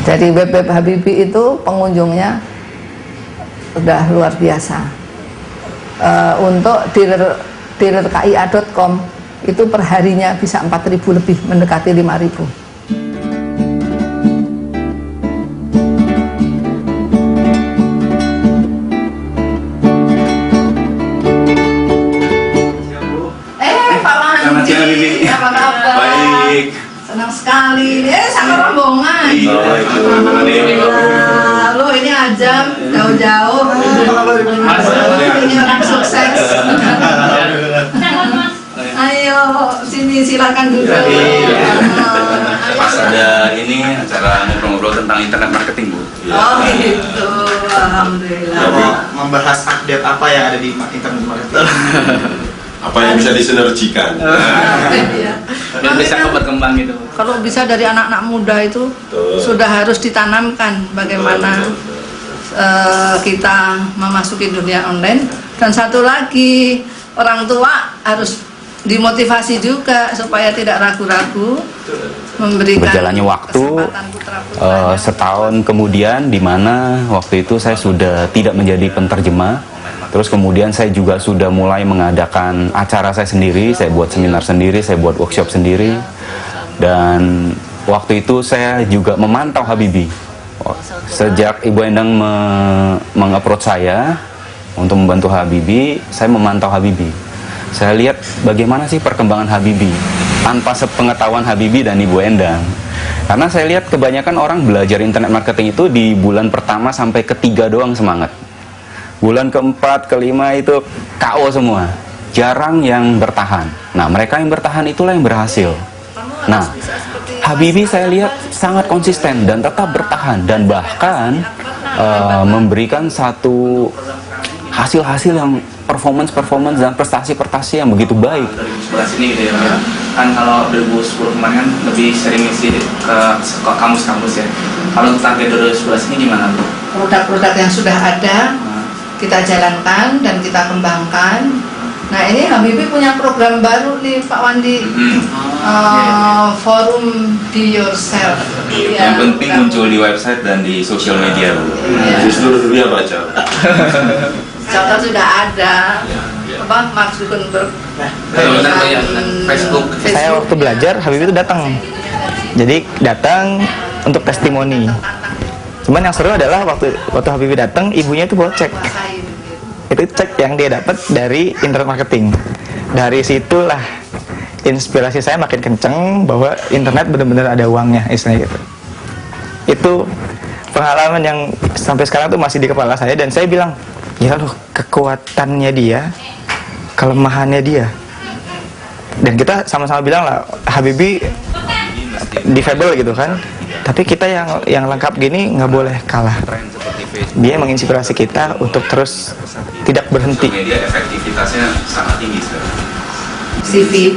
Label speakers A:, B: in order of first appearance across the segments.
A: Jadi web Habibie itu pengunjungnya udah luar biasa. Untuk direrkia.com itu perharinya bisa 4.000 lebih, mendekati 5.000.
B: Apa kabar?
C: Baik.
A: Senang sekali. Sama rombongan. Lo ini Ajam jauh-jauh. Ini orang sukses. Ayo sini silakan duduk.
C: Pas ada ini acara ngobrol-ngobrol tentang internet marketing, Bu.
A: Oh gitu. Alhamdulillah.
D: Jadi membahas update apa yang ada di internet marketing.
E: Apa yang bisa disinergikan.
C: Dan bisa berkembang gitu.
A: Kalau bisa dari anak-anak muda itu sudah harus ditanamkan bagaimana kita memasuki dunia online. Dan satu lagi, orang tua harus dimotivasi juga supaya tidak ragu-ragu memberikan
F: berjalannya waktu setahun kemudian, di mana waktu itu saya sudah tidak menjadi penterjemah. Terus kemudian saya juga sudah mulai mengadakan acara saya sendiri, saya buat seminar sendiri, saya buat workshop sendiri. Dan waktu itu saya juga memantau Habibie. Sejak Ibu Endang meng-approach saya untuk membantu Habibie, saya memantau Habibie. Saya lihat bagaimana sih perkembangan Habibie tanpa sepengetahuan Habibie dan Ibu Endang. Karena saya lihat kebanyakan orang belajar internet marketing itu di bulan pertama sampai ketiga doang semangat. Bulan keempat, kelima itu KO semua. Jarang yang bertahan. Nah, mereka yang bertahan itulah yang berhasil. Nah, Habibie saya lihat sangat konsisten dan tetap bertahan. Dan bahkan memberikan satu hasil-hasil yang performance dan prestasi-prestasi yang begitu baik.
C: Sebelah sini gitu ya. Kan kalau 2010 kemarin kan lebih sering isi ke kampus-kampus ya. Kalau untuk target 2011 ini gimana, Bu?
A: Produk-produk yang sudah ada kita jalankan dan kita kembangkan. Nah, ini Habibie punya program baru nih Pak Wandi. Forum Be Yourself.
C: Yang penting muncul di website dan di sosial media.
E: Di seluruh dunia baca.
A: Contoh sudah ada. Apa Mark Zuckerberg?
C: Facebook.
D: Saya waktu belajar Habibie itu datang. Jadi datang untuk testimoni. Cuman yang seru adalah waktu Habibie datang, ibunya itu bawa cek. Itu cek yang dia dapat dari internet marketing. Dari situlah inspirasi saya makin kenceng bahwa internet benar-benar ada uangnya, istilahnya gitu. Itu pengalaman yang sampai sekarang tuh masih di kepala saya, dan saya bilang, ya loh, kekuatannya dia, kelemahannya dia. Dan kita sama-sama bilang lah, Habibie difabel gitu kan. Tapi kita yang lengkap gini nggak boleh kalah. Dia menginspirasi kita untuk terus tidak berhenti.
C: Media efektivitasnya sangat tinggi sekarang.
A: CV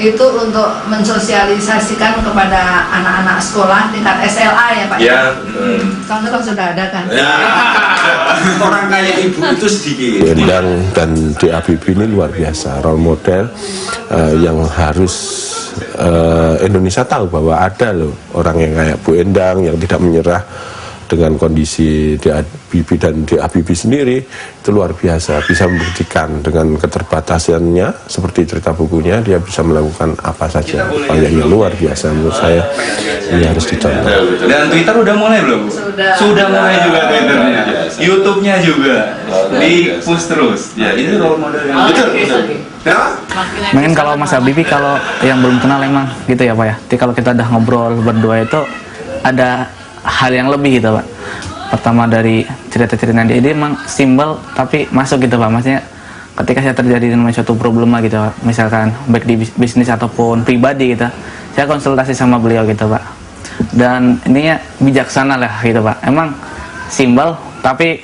A: itu untuk mensosialisasikan kepada anak-anak sekolah tingkat SLA ya Pak?
E: Ya.
A: Contoh sudah ada kan?
E: Ya. Orang kayak ibu itu sedikit.
G: Endang dan D. Habibie ini luar biasa, role model yang harus Indonesia tahu bahwa ada loh orang yang kayak Bu Endang yang tidak menyerah dengan kondisi D. Habibie, dan D. Habibie sendiri itu luar biasa, bisa membuktikan dengan keterbatasannya seperti cerita bukunya, dia bisa melakukan apa saja. Yang luar biasa menurut saya, ini harus dicontoh.
C: Dan Twitter udah mulai belum? Sudah mulai juga Twitternya, YouTube-nya juga di push terus. Ya, ini role model yang betul.
H: Mungkin kalau Mas Habibie, kalau yang belum kenal emang gitu ya Pak ya. Jadi kalau kita udah ngobrol berdua itu ada hal yang lebih gitu Pak. Pertama dari cerita-cerita dia emang simpel tapi masuk gitu Pak. Maksudnya ketika saya terjadi dengan suatu problema gitu Pak, misalkan baik di bisnis ataupun pribadi gitu, saya konsultasi sama beliau gitu Pak. Dan ininya bijaksana lah gitu Pak. Emang simpel tapi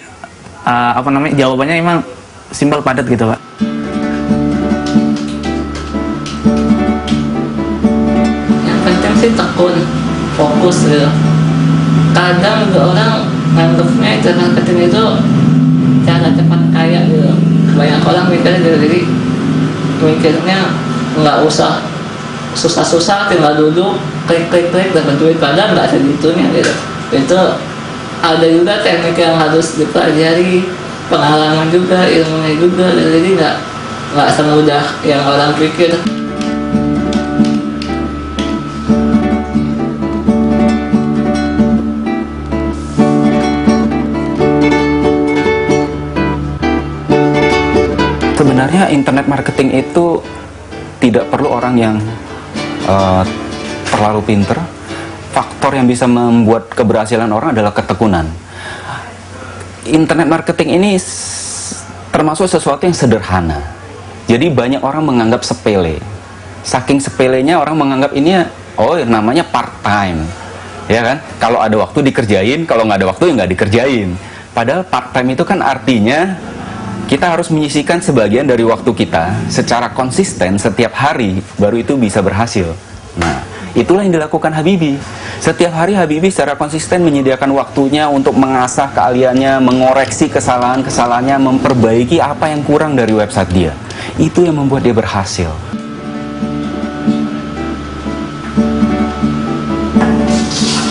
H: jawabannya emang simpel padat gitu Pak.
I: Yang penting sih tekun, fokus gitu. Kadang orang nganggapnya internet marketing itu cara cepat kaya gitu. Banyak orang mikirnya nggak usah susah-susah, tinggal duduk klik dapat duit, padahal nggak segitunya gitu. itu ada juga teknik yang harus dipelajari, pengalaman juga, ilmunya juga, jadi nggak semudah yang orang pikir.
F: Sebenarnya internet marketing itu tidak perlu orang yang terlalu pinter. Faktor yang bisa membuat keberhasilan orang adalah ketekunan. Internet marketing ini termasuk sesuatu yang sederhana. Jadi banyak orang menganggap sepele. Saking sepelenya orang menganggap ini namanya part time. Ya kan? Kalau ada waktu dikerjain, kalau nggak ada waktu ya nggak dikerjain. Padahal part time itu kan artinya kita harus menyisihkan sebagian dari waktu kita secara konsisten setiap hari, baru itu bisa berhasil. Nah, itulah yang dilakukan Habibie. Setiap hari Habibie secara konsisten menyediakan waktunya untuk mengasah keahliannya, mengoreksi kesalahan-kesalahannya, memperbaiki apa yang kurang dari website dia. Itu yang membuat dia berhasil.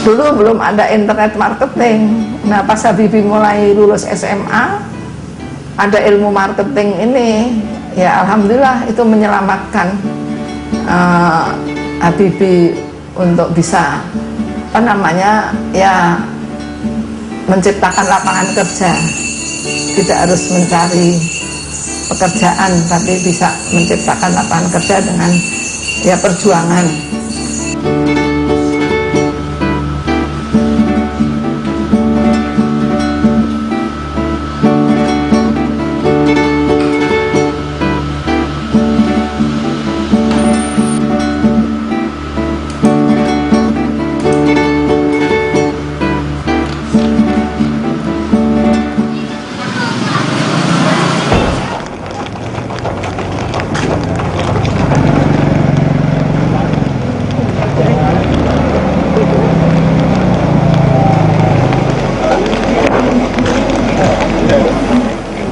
A: Dulu belum ada internet marketing. Nah, pas Habibie mulai lulus SMA, ada ilmu marketing ini, ya alhamdulillah itu menyelamatkan Habibie untuk bisa menciptakan lapangan kerja. Tidak harus mencari pekerjaan, tapi bisa menciptakan lapangan kerja dengan perjuangan.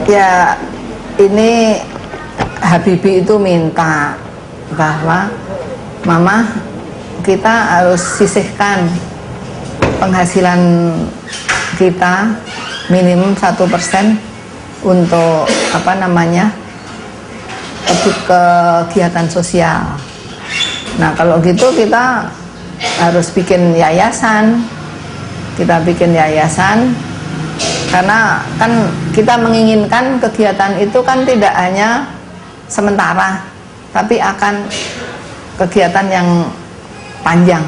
A: Ya, ini Habibie itu minta bahwa Mama, kita harus sisihkan penghasilan kita minimum 1% untuk kegiatan sosial. Nah, kalau gitu kita harus bikin yayasan. Kita bikin yayasan karena kan kita menginginkan kegiatan itu kan tidak hanya sementara, tapi akan kegiatan yang panjang.